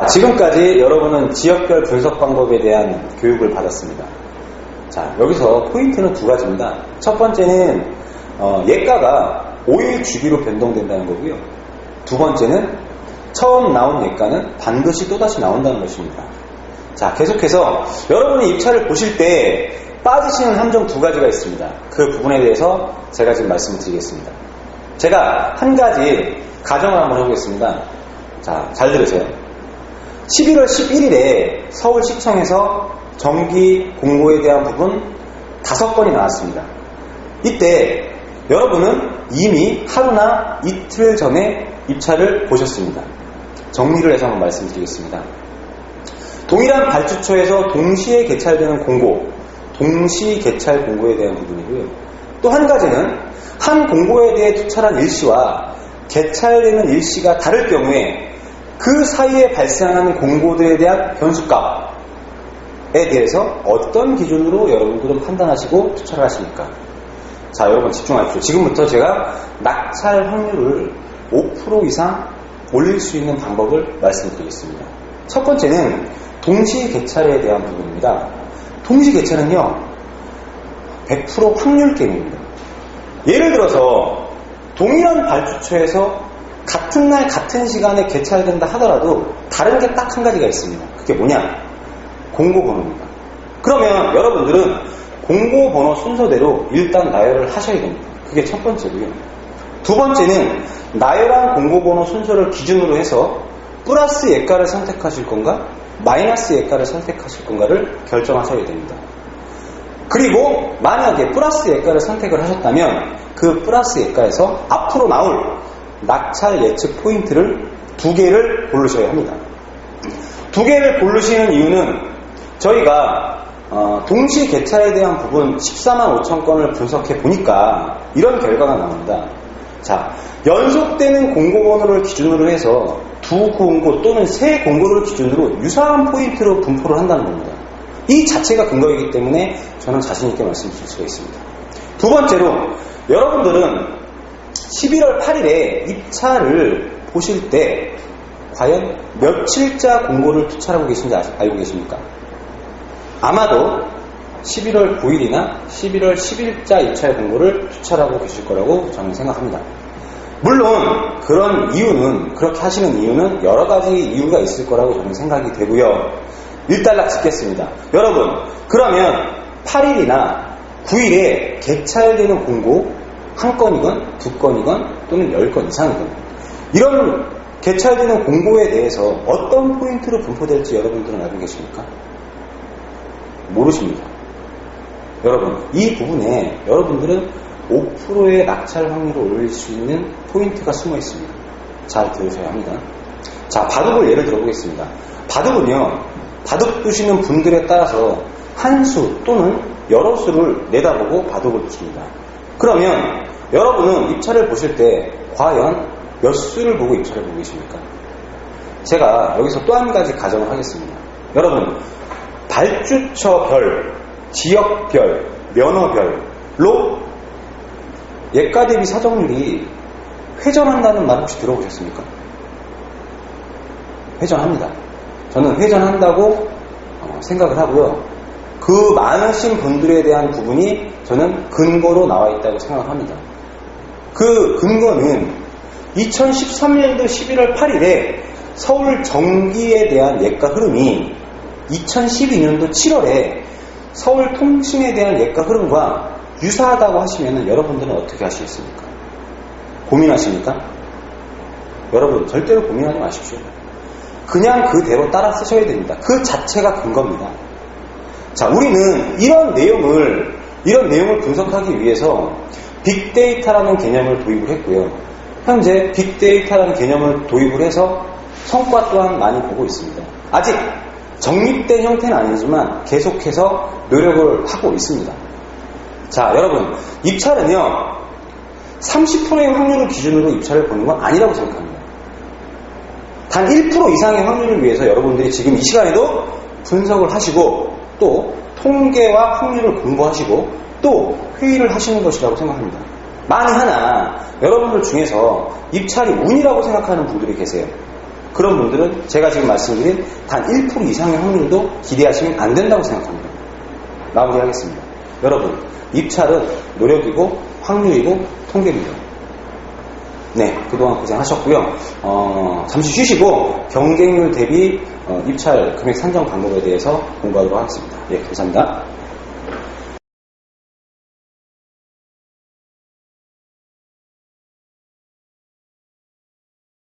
지금까지 여러분은 지역별 분석 방법에 대한 교육을 받았습니다. 자, 여기서 포인트는 두 가지입니다. 첫 번째는 예가가 5일 주기로 변동된다는 거고요. 두 번째는 처음 나온 예가는 반드시 또다시 나온다는 것입니다. 자, 계속해서 여러분이 입찰을 보실 때 빠지시는 함정 두 가지가 있습니다. 그 부분에 대해서 제가 지금 말씀을 드리겠습니다. 제가 한 가지 가정을 한번 해보겠습니다. 자, 잘 들으세요. 11월 11일에 서울시청에서 정기 공고에 대한 부분 5건이 나왔습니다. 이때 여러분은 이미 하루나 이틀 전에 입찰을 보셨습니다. 정리를 해서 한번 말씀드리겠습니다. 동일한 발주처에서 동시에 개찰되는 공고, 동시 개찰 공고에 대한 부분이고요. 또 한 가지는 한 공고에 대해 투찰한 일시와 개찰되는 일시가 다를 경우에 그 사이에 발생하는 공고들에 대한 변수값에 대해서 어떤 기준으로 여러분들은 판단하시고 투찰을 하십니까? 자, 여러분 집중하십시오. 지금부터 제가 낙찰 확률을 5% 이상 올릴 수 있는 방법을 말씀드리겠습니다. 첫 번째는 동시 개찰에 대한 부분입니다. 동시 개찰은요, 100% 확률 게임입니다. 예를 들어서 동일한 발주처에서 같은 날 같은 시간에 개찰된다 하더라도 다른 게 딱 한 가지가 있습니다. 그게 뭐냐? 공고번호입니다. 그러면 여러분들은 공고번호 순서대로 일단 나열을 하셔야 됩니다. 그게 첫 번째고요. 두 번째는 나열한 공고번호 순서를 기준으로 해서 플러스 예가를 선택하실 건가 마이너스 예가를 선택하실 건가를 결정하셔야 됩니다. 그리고 만약에 플러스 예가를 선택을 하셨다면 그 플러스 예가에서 앞으로 나올 낙찰 예측 포인트를 2개를 고르셔야 합니다. 2개를 고르시는 이유는 저희가 동시 개찰에 대한 부분 14만 5천 건을 분석해 보니까 이런 결과가 나옵니다. 자, 연속되는 공고번호를 기준으로 해서 2 공고 또는 3 공고를 기준으로 유사한 포인트로 분포를 한다는 겁니다. 이 자체가 근거이기 때문에 저는 자신있게 말씀드릴 수가 있습니다. 두 번째로 여러분들은 11월 8일에 입찰을 보실 때 과연 며칠자 공고를 투찰하고 계신지 알고 계십니까? 아마도 11월 9일이나 11월 10일자 입찰 공고를 투찰하고 계실 거라고 저는 생각합니다. 물론 그런 이유는, 그렇게 하시는 이유는 여러 가지 이유가 있을 거라고 저는 생각이 되고요. 일단락 짓겠습니다. 여러분, 그러면 8일이나 9일에 개찰되는 공고 1건이건 2건이건 또는 10건 이상이건 이런 개찰되는 공고에 대해서 어떤 포인트로 분포될지 여러분들은 알고 계십니까? 모르십니다. 여러분, 이 부분에 여러분들은 5%의 낙찰 확률을 올릴 수 있는 포인트가 숨어 있습니다. 잘 들으셔야 합니다. 자, 바둑을 예를 들어보겠습니다. 바둑은요, 바둑 두시는 분들에 따라서 한 수 또는 여러 수를 내다보고 바둑을 두십니다. 그러면 여러분은 입찰을 보실 때 과연 몇 수를 보고 입찰을 보고 계십니까? 제가 여기서 또 한 가지 가정을 하겠습니다. 여러분, 발주처별, 지역별, 면허별로 예가 대비 사정률이 회전한다는 말 혹시 들어보셨습니까? 회전합니다. 저는 회전한다고 생각을 하고요. 그 많으신 분들에 대한 부분이 저는 근거로 나와 있다고 생각합니다. 그 근거는 2013년도 11월 8일에 서울 정기에 대한 예가 흐름이 2012년도 7월에 서울 통신에 대한 예가 흐름과 유사하다고 하시면 여러분들은 어떻게 하시겠습니까? 고민하십니까? 여러분, 절대로 고민하지 마십시오. 그냥 그대로 따라 쓰셔야 됩니다. 그 자체가 근거입니다. 자, 우리는 이런 내용을 분석하기 위해서 빅데이터라는 개념을 도입을 했고요. 현재 빅데이터라는 개념을 도입을 해서 성과 또한 많이 보고 있습니다. 아직 정립된 형태는 아니지만 계속해서 노력을 하고 있습니다. 자, 여러분, 입찰은요 30%의 확률을 기준으로 입찰을 보는 건 아니라고 생각합니다. 단 1% 이상의 확률을 위해서 여러분들이 지금 이 시간에도 분석을 하시고 또 통계와 확률을 공부하시고 또 회의를 하시는 것이라고 생각합니다. 만에 하나 여러분들 중에서 입찰이 운이라고 생각하는 분들이 계세요. 그런 분들은 제가 지금 말씀드린 단 1% 이상의 확률도 기대하시면 안 된다고 생각합니다. 마무리하겠습니다. 여러분, 입찰은 노력이고 확률이고 통계입니다. 네, 그동안 고생하셨고요. 잠시 쉬시고 경쟁률 대비 입찰 금액 산정 방법에 대해서 공부하도록 하겠습니다. 예, 감사합니다.